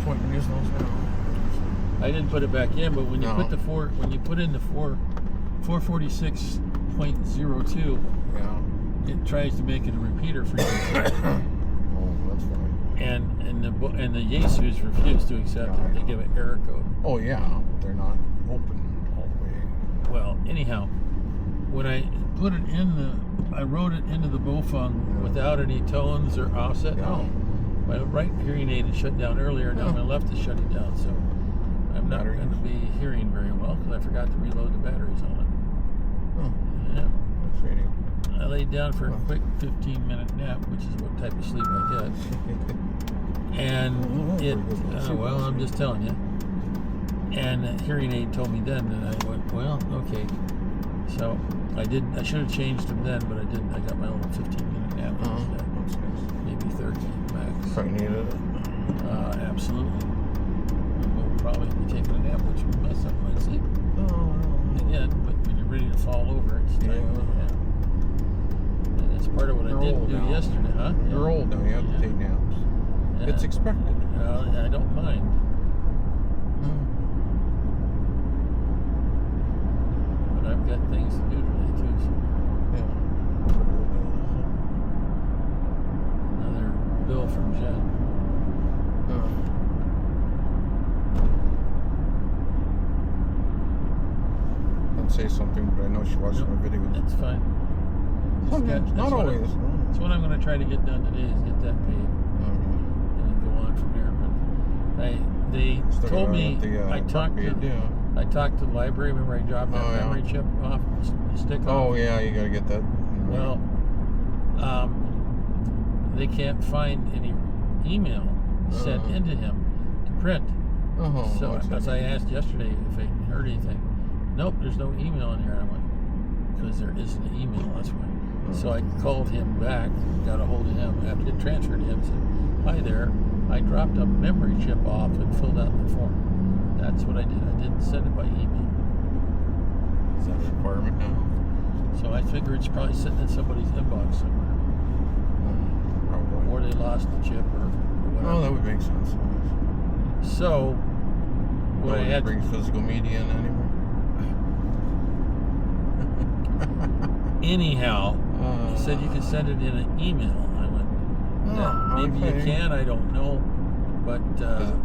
point to use those now. I didn't put it back in, but when you put the put in the 446.02, it tries to make it a repeater for you. Oh, that's fine. And the Yesus refuse to accept it. They give an error code. Oh yeah, but they're not open all the way. Well, anyhow, when I put it in I wrote it into the Bofung without any tones or offset. No, my right hearing aid is shut down earlier. Now my left is shutting down, so I'm not going to be hearing very well because I forgot to reload the batteries on it. Oh, yeah. That's reading. I laid down for a quick 15-minute nap, which is what type of sleep I get. And it, well, I'm just telling you. And the hearing aid told me then, and I went, well, okay. So I should have changed them then, but I didn't. I got my little 15-minute nap instead. Maybe 30 max. Probably needed it. Absolutely. We'll probably be taking a nap, which would mess up my sleep. Again, but when you're ready to fall over, it's time to take a nap. And that's part of what I didn't do yesterday, huh? You're old now. You have to take naps. Yeah. It's expected. I don't mind. But I've got things to do today, too. So. Yeah. Another bill from Jen. I'd say something, but I know she watched my video. That's fine. Not always. That's what I'm going to try to get done today is get that paid. And go on from there. But they told me I talked to the library. Remember I dropped that memory chip off the stick off? Oh yeah, you got to get that. Well, they can't find any email sent into him to print. So as I asked yesterday if I heard anything, nope, there's no email in here. I went, because there isn't an email, that's why. So I called him back, got a hold of him after it transferred to him, said, hi there, I dropped a memory chip off and filled out the form. That's what I did. I didn't send it by email. Is that a requirement now? So I figure it's probably sitting in somebody's inbox somewhere. Probably. Or they lost the chip or whatever. Oh, that would make sense. So, what I had bring physical media in anymore. Anyhow, he said you can send it in an email. I went, maybe you can, I don't know. But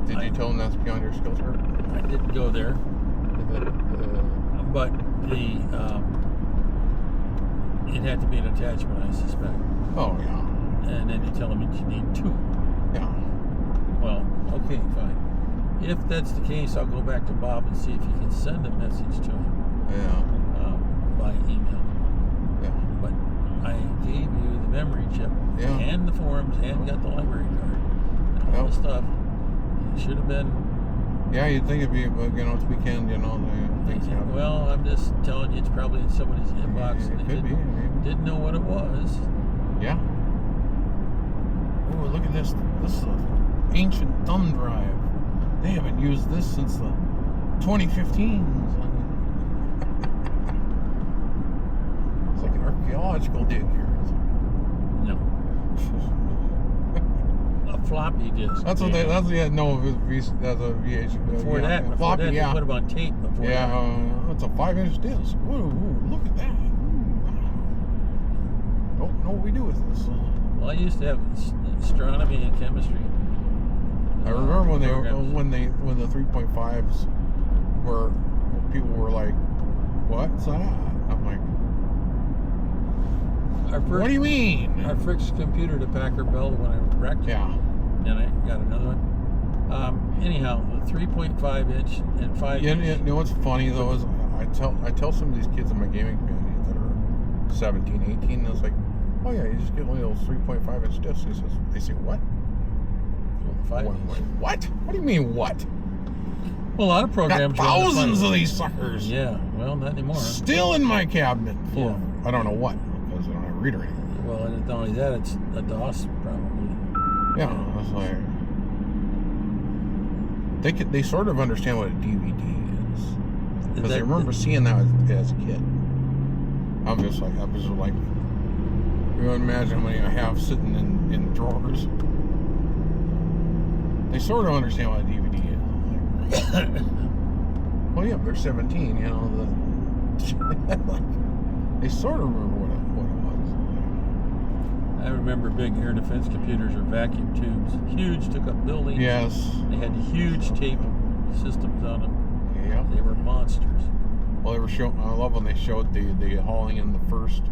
did you tell him that's beyond your skill set? I didn't go there. But it had to be an attachment, I suspect. Oh yeah. And then you tell him you need 2. Yeah. Well, okay, fine. If that's the case, I'll go back to Bob and see if he can send a message to him. Yeah. By email. Yeah. But I gave you the memory chip and the forms and got the library card and all the stuff. It should have been. Yeah, you'd think it'd be, it's weekend, things happen. Well, I'm just telling you, it's probably in somebody's inbox. It could be. Didn't know what it was. Yeah. Oh, look at this. This is an ancient thumb drive. They haven't used this since the 2015s. It's like an archaeological dig here. No. A floppy disk. That's what that's a VH. Before that, floppy, they put them on tape before that. It's a 5-inch disc. Whoa, look at that. Don't know what we do with this. Well, I used to have astronomy and chemistry. I remember when the 3.5s were, people were like, "What's that?" I'm like, "What do you mean?" Our first computer to Packer Bell when I wrecked. Yeah. And I got another one. Anyhow, the 3.5-inch and 5-inch. You know what's funny though is I tell some of these kids in my gaming community that are 17, 18, and it's like, "Oh yeah, you just get one of those 3.5-inch discs." They say, "What?" What? What do you mean, what? Well, a lot of programs. Got thousands of these suckers. Yeah, well, not anymore. Still in my cabinet. I don't know what, because I don't have a reader anymore. Well, and not only that, it's a DOS probably. Yeah, it's like they sort of understand what a DVD is, because I remember seeing that as a kid. I was just like, you imagine how many I have sitting in drawers. They sort of understand what a DVD is. Well, yeah, they're 17, you know. They sort of remember what it was. I remember big air defense computers or vacuum tubes. Huge, took up buildings. Yes. They had huge tape systems on them. Yeah. They were monsters. Well, they were showing. I love when they showed the hauling in the first,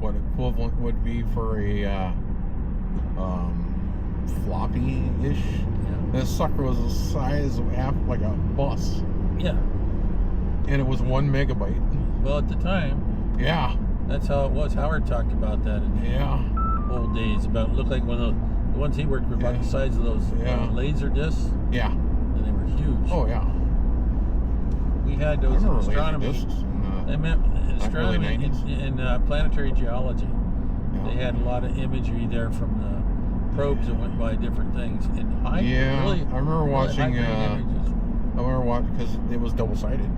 what equivalent would be for a floppy-ish. Yeah. This sucker was the size of like a bus. Yeah. And it was 1 megabyte. Well, at the time. Yeah. That's how it was. Howard talked about that in the old days. About it looked like one of the ones he worked with, about the size of those laser discs. Yeah. And they were huge. Oh yeah. We had those in astronomy. They meant in astronomy in planetary geology. Yeah. They had a lot of imagery there from the probes that went by different things. And I remember watching. I remember watching because it was double-sided,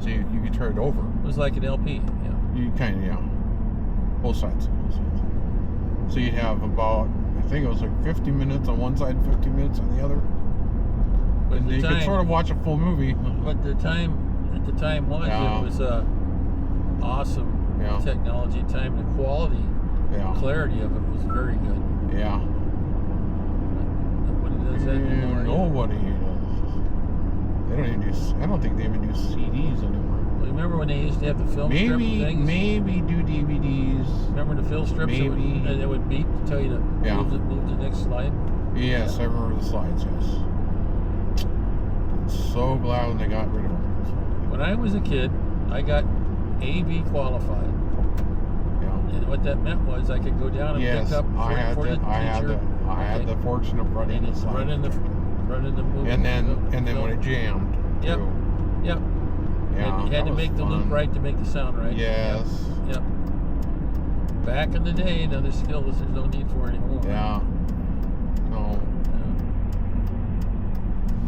so you could turn it over. It was like an LP. Yeah. You kind of both sides. So you'd have about, I think it was like 50 minutes on one side, 50 minutes on the other. But you could sort of watch a full movie. But the time was it was awesome technology time. The quality, clarity of it was very good. Yeah. Nobody does that anymore. Nobody does. They don't even do. I don't think they even do CDs anymore. Well, remember when they used to have the film strip things? Maybe do DVDs. Remember the film strips that would beep to tell you to move the next slide? Yes, I remember the slides, yes. So glad when they got rid of them. When I was a kid, I got AV qualified. Yeah. And what that meant was I could go down and pick up for the teacher. I had the fortune of running the slide. Running the movie. And then when it jammed. Yep. Yep. Yeah, you had to make the loop right to make the sound right. Yes. Yep. Back in the day, another skill that there's no need for anymore. Yeah. No.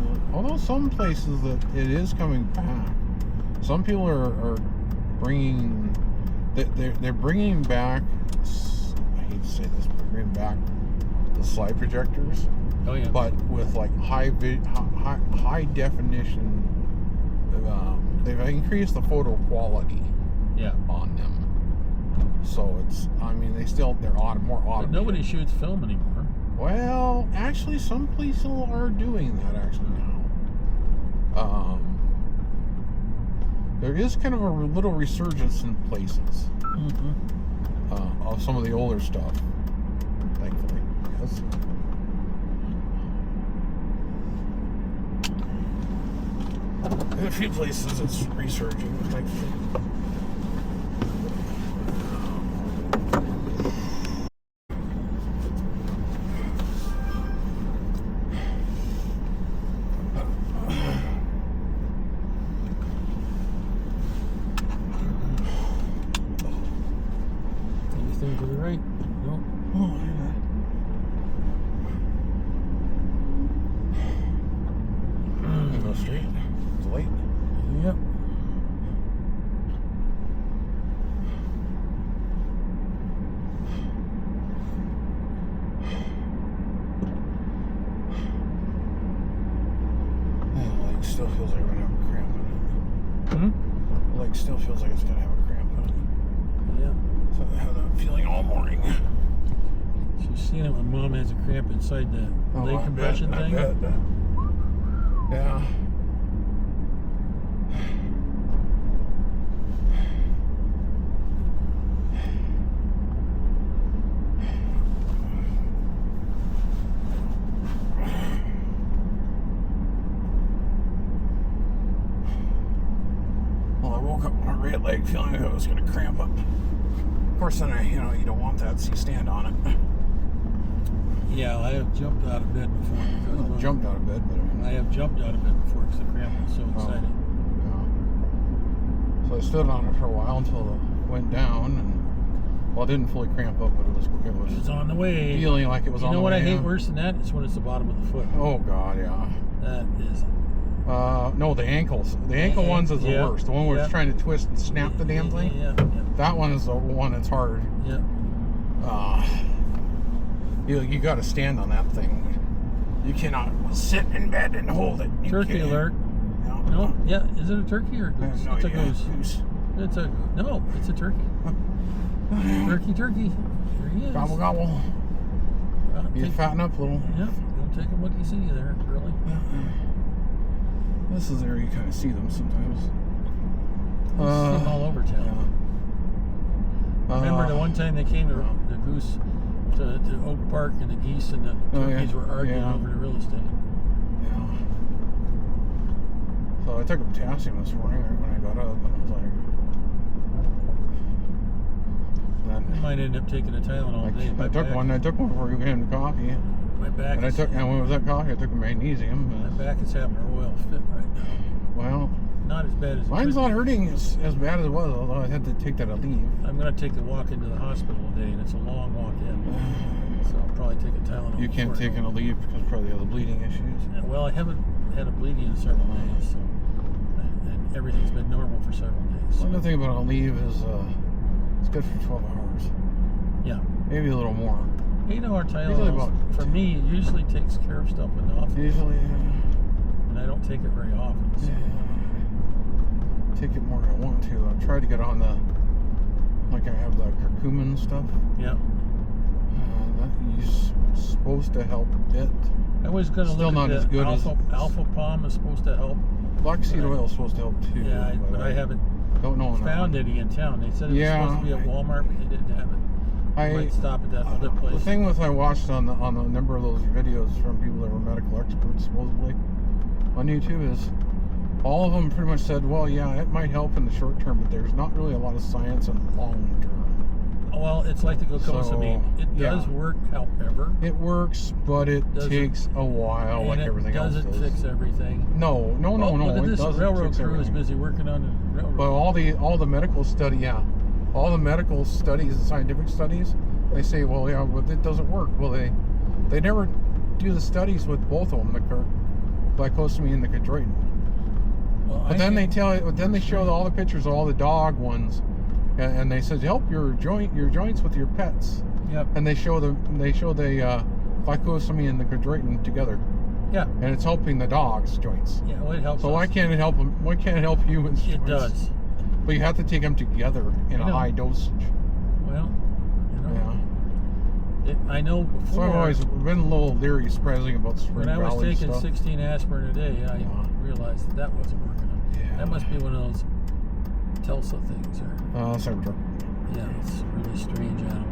Yeah. Although some places that it is coming back. Some people are bringing. They're bringing back. I hate to say this, but they're bringing back the slide projectors. Oh yeah. But with like high definition. They've increased the photo quality on them. So it's, I mean, they're more automated. But nobody shoots film anymore. Well, actually, some places are doing that actually now. There is kind of a little resurgence in places of some of the older stuff, thankfully. Yes. In a few places it's resurging, thankfully. Anything to the right? No. Oh, yeah. Go straight. It's late. Yep. The leg still feels like we're gonna have a cramp in it. The leg still feels like it's gonna have a cramp in it. Yeah. So I had that feeling all morning. She's seen it when Mom has a cramp inside the leg compression thing. I bet. Yeah. Well, I woke up with my right leg feeling like I was going to cramp up. Of course, then you don't want that, so you stand on it. Yeah, I have jumped out of bed before. Jumped out of bed, but I have jumped out of bed before because the cramp was so exciting. Yeah. So I stood on it for a while until it went down, and well, it didn't fully cramp up, but it was on the way. Feeling like it was on the way. You know what I hate worse than that? It's when it's the bottom of the foot. Oh God, yeah. That is. No, the ankles. The ankle ones is the worst. The one where it's trying to twist and snap the damn thing. Yeah. That one is the one that's hard. Yeah. You got to stand on that thing. You cannot sit in bed and hold it. You Turkey can't. alert. No, yeah, is it a turkey or a goose? No, It's a yeah, goose. It's a no, it's a turkey. Turkey. Here he is. Gobble gobble. You fatten up a little. Yep. Don't take him what you see there, really. This is there you kind of see them sometimes. You see them all over town. Yeah. Remember the one time they came to the goose to Oak Park and the geese and the turkeys were arguing over the real estate. Yeah. So I took a potassium this morning when I got up, and I was like, I might end up taking a Tylenol all day. I took one before you came to coffee. My back. And when it was that coffee, I took a magnesium. My back is having a royal fit right now. Well, not as bad as it mine's could not be. hurting as bad as it was, although I had to take that Aleve. I'm going to take the walk into the hospital today, and it's a long walk in. So I'll probably take a Tylenol. You can't take an Aleve because probably of the bleeding issues. Well, I haven't had a bleeding in several days, so and everything's been normal for several days. So. One other thing about Aleve is it's good for 12 hours. Yeah. Maybe a little more. 8-hour Tylenol, for me, usually takes care of stuff enough. Usually, and I don't take it very often. So. Yeah. Take it more than I want to. I've tried to get on I have the curcumin stuff. Yeah. That is supposed to help a bit. I was going to look not at as good Alpha Palm is supposed to help. Black seed oil is supposed to help too. Yeah, but I haven't found any in town. They said it was supposed to be at Walmart, but they didn't have it. I might stop at that other place. The thing I watched on a number of those videos from people that were medical experts supposedly on YouTube is all of them pretty much said, well, yeah, it might help in the short term, but there's not really a lot of science in the long term. Well, it's like the glucosamine. It does work, however. It works, but it takes a while, like everything else does. It doesn't fix everything. No. Look at this railroad crew is busy working on the railroad. But all the medical studies and scientific studies, they say, well, yeah, but it doesn't work. Well, they never do the studies with both of them, the glycosamine and the chondroitin. Well, but then they show all the pictures of all the dog ones, and they said help your joints with your pets. Yep. And they show the glycosamine and the chondroitin together. Yeah. And it's helping the dog's joints. Yeah, well, it helps. So why can't it help them? Why can't it help humans? It does. But you have to take them together in a high dosage. Well, yeah. I know before. So I've always been a little leery, surprising about Spring Valley stuff. When I was taking stuff. 16 aspirin a day, I realized that wasn't working. Yeah. That must be one of those Tulsa things, or. Cybertruck. Yeah, it's a really strange animal.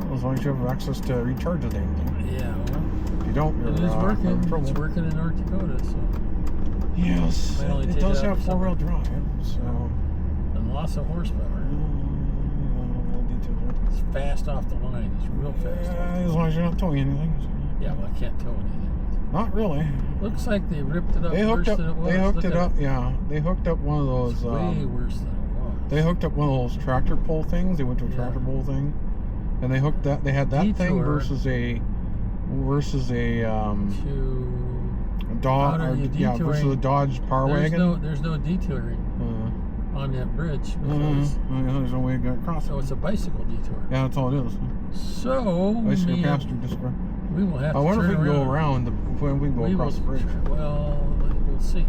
Well, as long as you have access to recharge the damn thing. Yeah, well. If you don't, it is working. It's working in North Dakota, so. Yes, it does have 4-wheel drive, so. And lots of horsepower. It's fast off the line. It's real fast. As long as you're not towing anything. So. Yeah, well, I can't tow anything. Not really. Looks like they ripped it up worse than it was. They hooked it up, yeah. They hooked up one of those. It's way worse than it was. They hooked up one of those tractor pull things. They went to a tractor pull thing, and they hooked that. They had that thing versus a Dodge. Yeah, versus a Dodge Power Wagon. There's no detouring on that bridge because there's no way to get across. So it's a bicycle detour. Yeah, that's all it is. So bicycle passenger disc. We will have. I wonder if we can go around when we go across the bridge. Well, we'll see.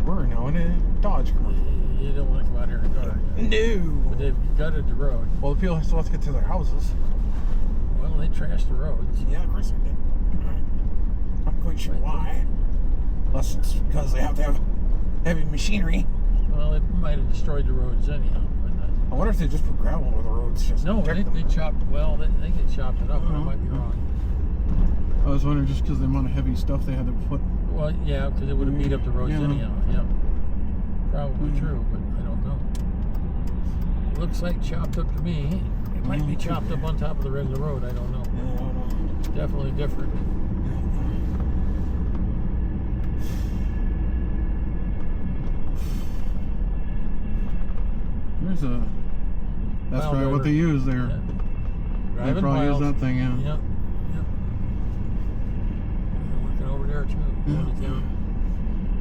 We're now in a Dodge car. You don't want to come out here in a car. No. But they've gutted the road. Well, the people still have to get to their houses. Well, they trashed the roads. Yeah, of course they did. Not quite sure why. Unless it's because they have to have heavy machinery. Well, it might have destroyed the roads anyhow. I wonder if they just put gravel over the roads. No, they chopped. Well, they get chopped it up. But I might be wrong. I was wondering just because of the amount of heavy stuff they had to put. Well, yeah, because it would have beat up the roads anyhow. Yeah, probably true, but I don't know. It looks like chopped up to me. It might be chopped up on top of the regular road. I don't know. Yeah, I don't know. It's definitely different. There's a. That's probably what they use there. Yeah. They probably use that thing, yeah. Yep. Working over there too. Yeah.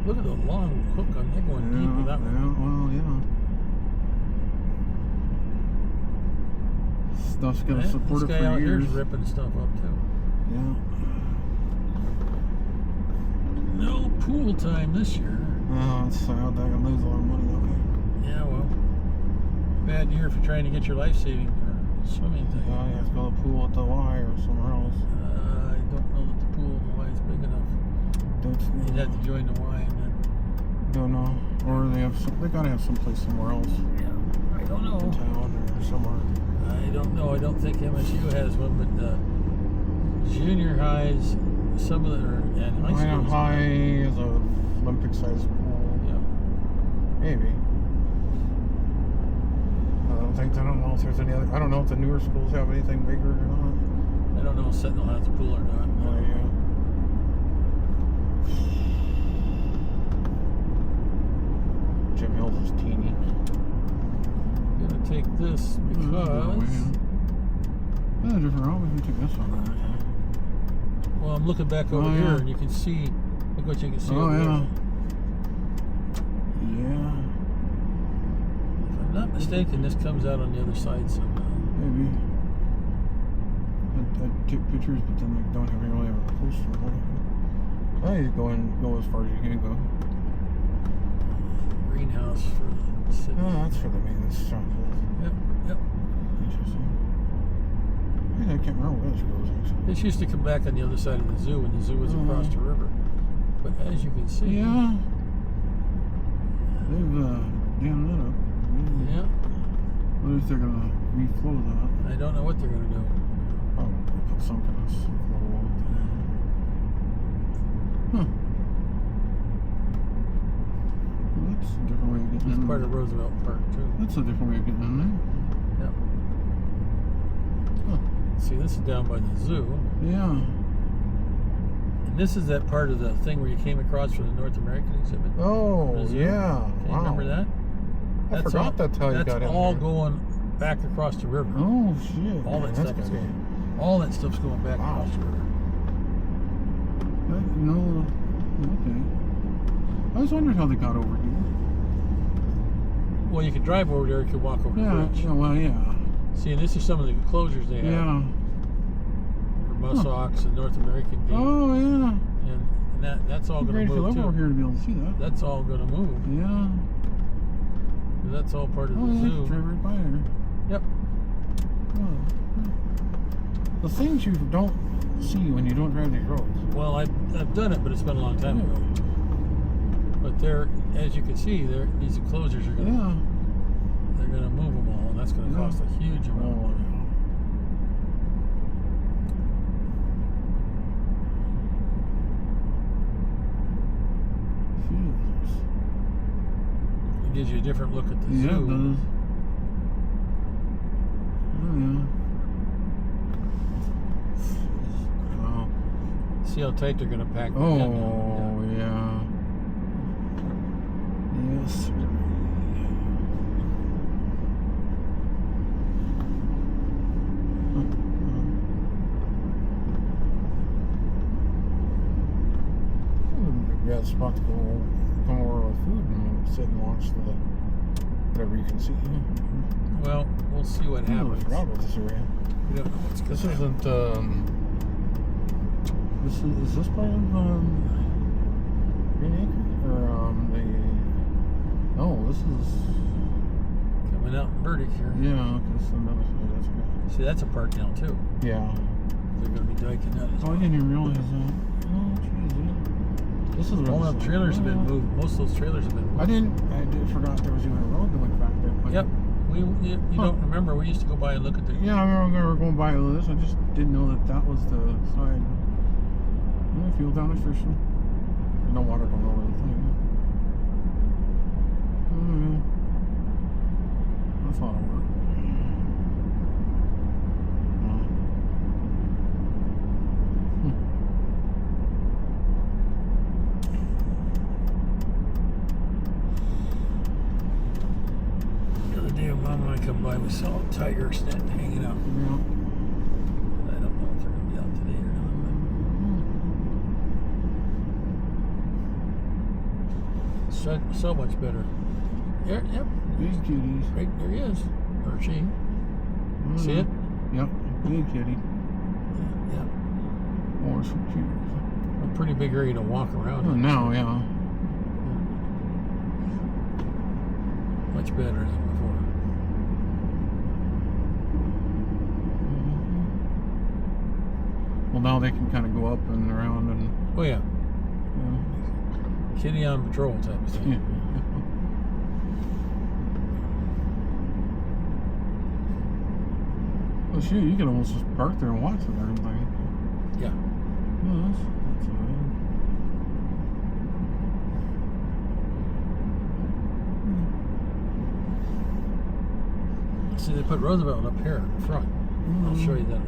Look at the long hook on that going deep with that one. Stuff's gonna support it for this guy out years. here's ripping stuff up too. Yeah. pool time this year. Oh, it's sad. I'm going to lose a lot of money that way. Yeah, well, bad year for trying to get your life-saving or swimming thing. Yeah, you have to go to the pool at the Y or somewhere else. I don't know that the pool at the Y is big enough. You'd have to join the Y and then... Don't know. Or they got to have someplace somewhere else. Yeah, I don't know. In town or somewhere. I don't know. I don't think MSU has one, but junior highs, some of them, and high schools. High is a Olympic-sized pool. Yeah. Maybe. I don't know if there's any other. I don't know if the newer schools have anything bigger or not. I don't know if Sentinel has a pool or not. Oh, yeah. Jim Hills is teeny. I'm gonna take this because. Yeah, different route. We can take this one. Well, I'm looking back over here, and you can see. Look what you can see. Oh, over yeah. there. Yeah. If I'm not mistaken, this comes out on the other side somehow. Maybe. I took pictures, but then they don't have really have a poster. I need to go as far as you can go. Greenhouse for the city. Oh, that's for the maintenance shop. Yep. Interesting. I can't remember where this goes, actually. This used to come back on the other side of the zoo when the zoo was across the river. But as you can see... Yeah. They've dammed that up. Yeah. What if they're going to reflow that? I don't know what they're going to do. Probably put some kind of flow up there. Huh. Well, that's a different way of getting in. It's part of Roosevelt Park, too. That's a different way of getting in there. Yep. Huh. See, this is down by the zoo. Yeah. And this is that part of the thing where you came across for the North American exhibit. Oh, yeah. Can you remember that? I forgot that's how you got in there. That's all going back across the river. Oh, shit. All that stuff is going. All that stuff's going back across the river. No. Okay. I was wondering how they got over here. Well, you could drive over there, you could walk over the bridge. Yeah, well, yeah. See, and this is some of the closures they have. Yeah. For muskox and North American game. Oh, yeah. And that's all going to move, too. Over here to be able to see that. That's all going to move. Yeah. That's all part of the yeah, zoo. Drive right by here. Yep. Oh. The things you don't see when you don't drive these roads. Well, I've done it, but it's been a long time ago. But there, as you can see, these enclosures are going to they're going to move them all, and that's going to cost a huge amount of money. It gives you a different look at the zoo. Yeah, it does. Oh, yeah. Wow. See how tight they're going to pack that in now. Oh, yeah. Yes. Got a spot to come over with food and sit and watch whatever you can see. Well, we'll see what happens. I forgot about this area. We don't know what's going This to happen. isn't. Is this part of Green Acre or No, this is coming out in Burdick here. Yeah, okay, that's another side. That's good. See, that's a park now too. Yeah. They're going to be diking that as Oh, I didn't even realize that. Oh, jeez. This is all them trailers have been moved. Most of those trailers have been moved. I forgot there was even a road that went back there. But Yep. You don't remember? We used to go by and look at the. Yeah, I remember we were going by all this. I just didn't know that was the side. Yeah, fuel down the station. No water going over the thing. That's a lot of work. Mom and I come by, we saw a tiger standing hanging out. Yeah. I don't know if they're going to be out today or not. So much better. Yep. Big kitties. Right there he is. Or she. See it? Yep. Big kitty. Yeah. Or some cute. a pretty big area to walk around. Oh, now, yeah. Much better than before. Well, now they can kind of go up and around and. Oh yeah. Yeah. Kitty on patrol type of thing. Yeah. Well, shoot, you can almost just park there and watch it and everything. Yeah. Well, that's See, they put Roosevelt up here in front. I'll show you that.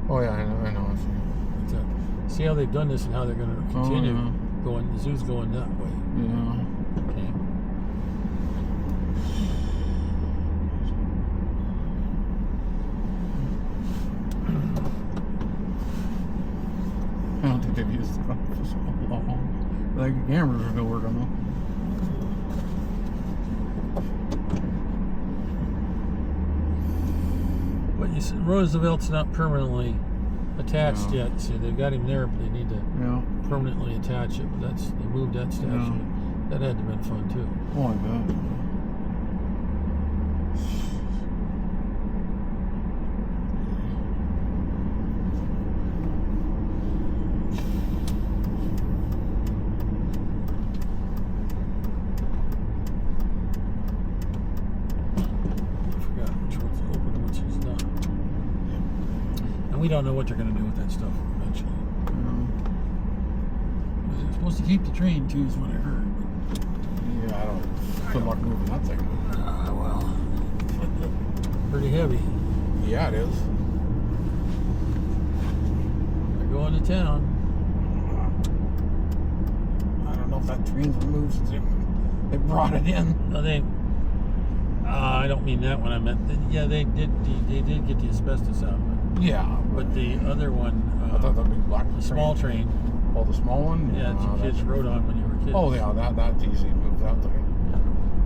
Oh yeah, I know. See how they've done this and how they're going to continue going. The zoo's going that way. Yeah. Okay. I don't think they've used the front for so long. Like the cameras are still working though. But you see, Roosevelt's not permanently attached yet. See, they've got him there, but they need to permanently attach it. But they moved that statue. Yeah. That had to have been fun too. Oh, I bet. We don't know what they're going to do with that stuff eventually. They're supposed to keep the train too, is what I heard. Yeah, I don't. Good luck moving that thing. Well, pretty heavy. Yeah, it is. They're going to town. I don't know if that train's moved since they brought it in. No, I don't mean that one. I meant yeah, they did get the asbestos out of it. Yeah, but the other one, I thought that big black the small train. Oh, the small one? Yeah, that you kids rode on when you were kids. Oh, yeah, that's easy to move that thing. Yeah.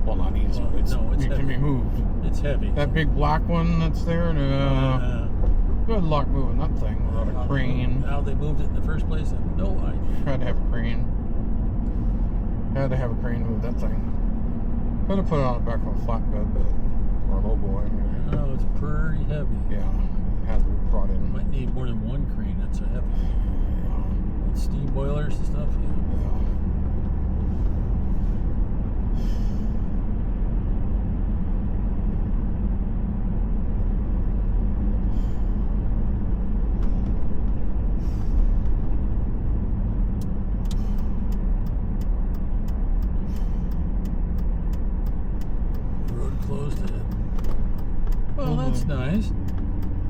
Well, not easy, but it can be moved. It's heavy. That big black one that's there, good luck moving that thing without a crane. How they moved it in the first place, I have no idea. Had to have a crane. Had to have a crane move that thing. Could have put it on the back of a flatbed, or a low boy. Oh, it's pretty heavy. Yeah. Has to be brought in. Might need more than one crane. That's a heavy. And steam boilers and stuff. Yeah. Road closed ahead. Well, that's nice.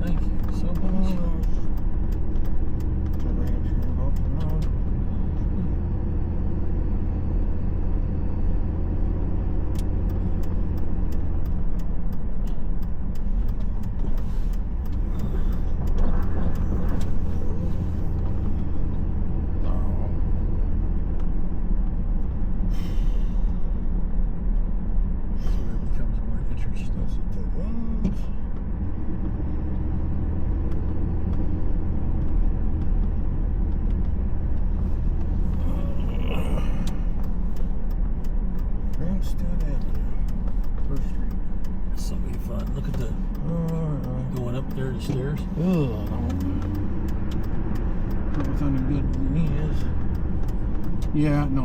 Thank you so much. So it becomes more interesting. This will be fun. Look at the going up there the stairs. Ugh, that sounded good to me. Yeah, no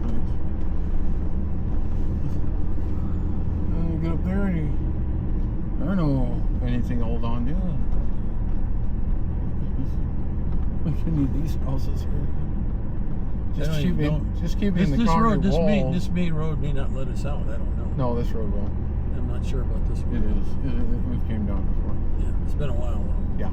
thanks. You get up there and I don't know anything to hold on to. We should need these houses here. Just keep it in the concrete wall. This main road may not let us out. I don't know. No, this road will. I'm not sure about this one. It is. We've came down before. Yeah, it's been a while though. Yeah.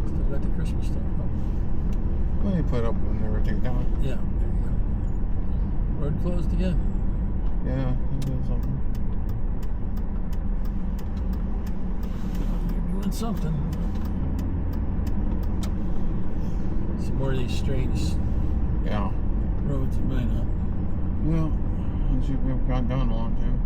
Still got the Christmas stuff up. Well, you put up and never take it down. Yeah, there you go. Road closed again. Yeah, you did something. You're doing something. Some more of these strange Yeah. roads in Minot. Yeah. We've gone down a long time.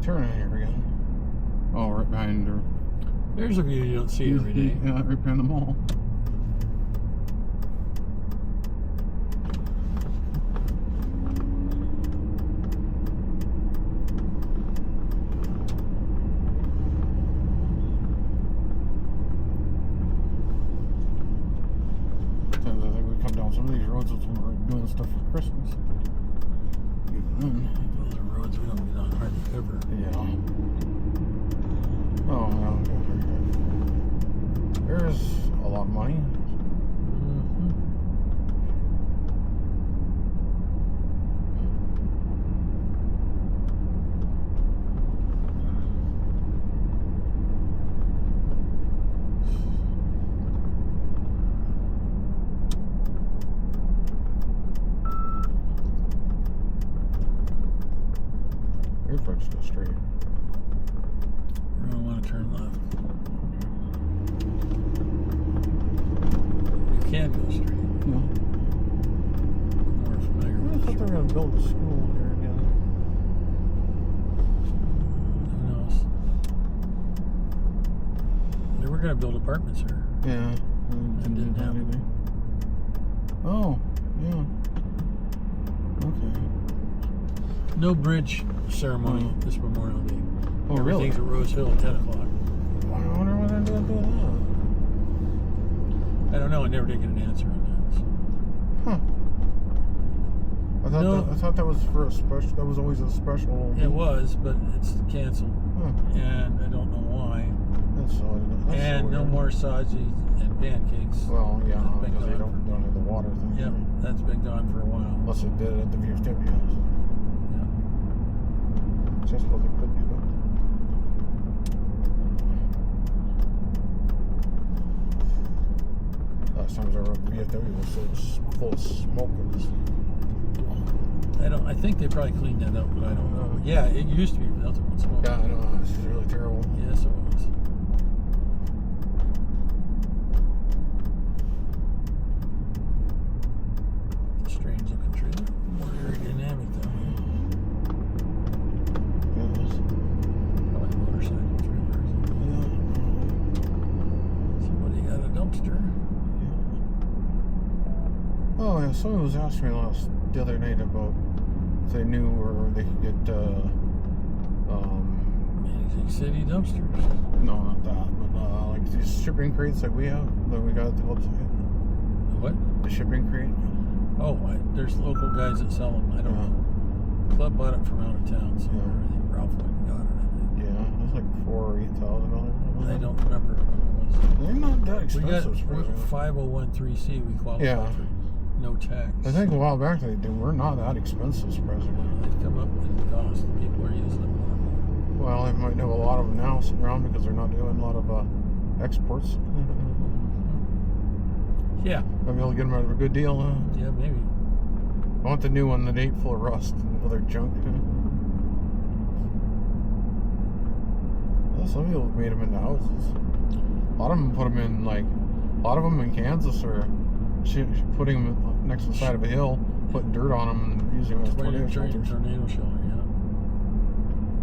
turning here again? Oh, right behind her. There's a view you don't see every day. Yeah, right behind the mall. Sometimes I think we come down some of these roads when we're doing stuff for Christmas. Even then. Those are roads we don't get on hardly ever. Yeah. Oh, no. There's a lot of money. Your foot's still straight. We're going to want to turn left. You can go straight. No. I'm more familiar I with thought they were going to build a school here again. Who knows? They were going to build apartments here. Yeah. That didn't happen. Oh, yeah. Okay. No bridge ceremony this Memorial Day. Oh, really? Everything's at Rose Hill at 10 o'clock. I wonder why they're doing I don't know. I never did get an answer on that. Huh. I thought that was for a special. That was always a special. that. It was, but it's canceled. Huh. And I don't know why. That's so. And no more saji and pancakes. Well, yeah, That's been because they gone. don't have the water thing. Yep, that's been gone for a while. Unless they did it at the VFW house. Yeah. Just what they could do that. Last time I was over at VFW was so full of smoke. It was. I think they probably cleaned that up, but I don't know. But yeah, it used to be nothing but smoke. Yeah, I know. This is really terrible. Yes, it was. Strange looking trailer. More aerodynamic though. Yes. Probably motorcycle trailers. Yeah. Somebody got a dumpster. Oh yeah, someone was asking me the other night about if they knew where they could get Managing city dumpsters. no, not that, but like these shipping crates that we have that we got at the website. What? The shipping crate. Oh, there's local guys that sell them. I don't know. Club bought it from out of town, so Yeah. I think Ralph went and got it. I think. Yeah, it was like $4,000 or $8,000. I don't remember what it was. They're not that We got expensive. surprisingly. 5013C. We qualified Yeah. for no tax. I think a while back they were not that expensive, surprisingly. They've come up in cost. People are using them more and more. Well, they might have a lot of them now sitting around because they're not doing a lot of exports. Yeah. I'll be able to get them at a good deal. Yeah, maybe. I want the new one that ain't full of rust and other junk. Well, some people have made them into houses. A lot of them put them in, like, a lot of them in Kansas are putting them next to the side of a hill, putting dirt on them and using them as tornado shelters. Tornado shelter, yeah.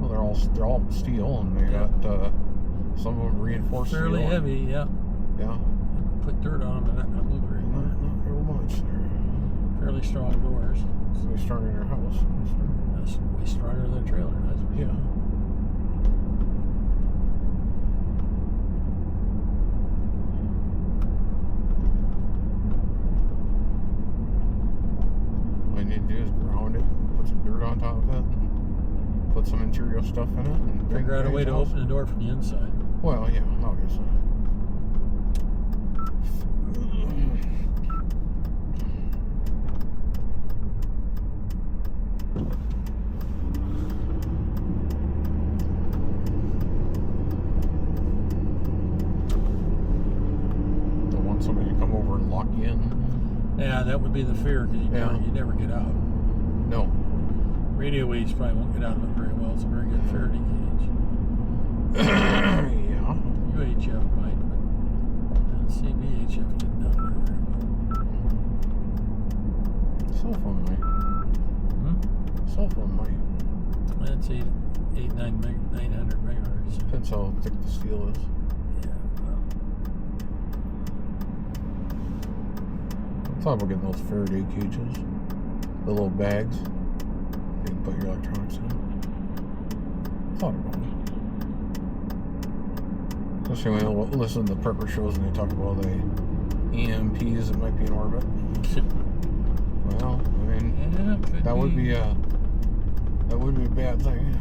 Well, they're all steel, and they got some of them reinforced Fairly steel. heavy, yeah. Yeah. Put dirt on them, they're not going to move very Not much. real much. They're Fairly strong doors. way stronger than your house. That's way stronger than a trailer, that's for Yeah. sure. All you need to do is ground it, put some dirt on top of it, and put some interior stuff in it, and Figure out a way to house. open the door from the inside. Well, yeah, obviously. Don't want somebody to come over and lock you in. Yeah, that would be the fear, because you never get out. No. Radio waves probably won't get out of it very well. It's a very good Faraday cage. Yeah. UHF might, but CBHF didn't know very well. Cell phone might. Hmm? Cell phone might. That's 900 megahertz. Depends how thick the steel is. Yeah. Well, I thought about getting those Faraday cages, the little bags you can put your electronics in. I thought about it. Especially when I listen to the prepper shows and they talk about the EMPs that might be in orbit. Well, I mean, yeah, that would be a bad thing.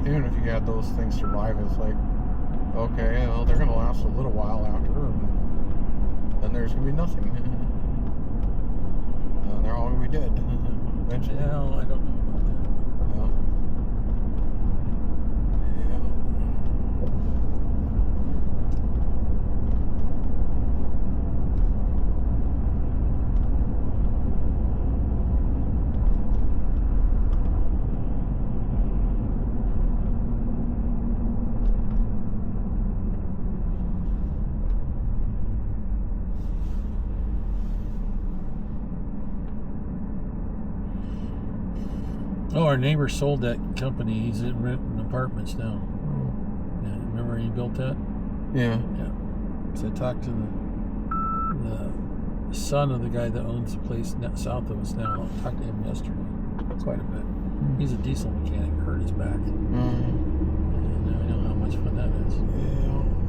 Even if you had those things survive, it's like, okay, well, they're going to last a little while after, and then there's going to be nothing. And they're all going to be dead eventually. Well, I don't know about that. Oh, our neighbor sold that company. He's in renting apartments now. Yeah, remember he built that? Yeah. Yeah. So I talked to the son of the guy that owns the place south of us now. I talked to him yesterday quite a bit. He's a diesel mechanic. Hurt his back. And I know how much fun that is. Yeah.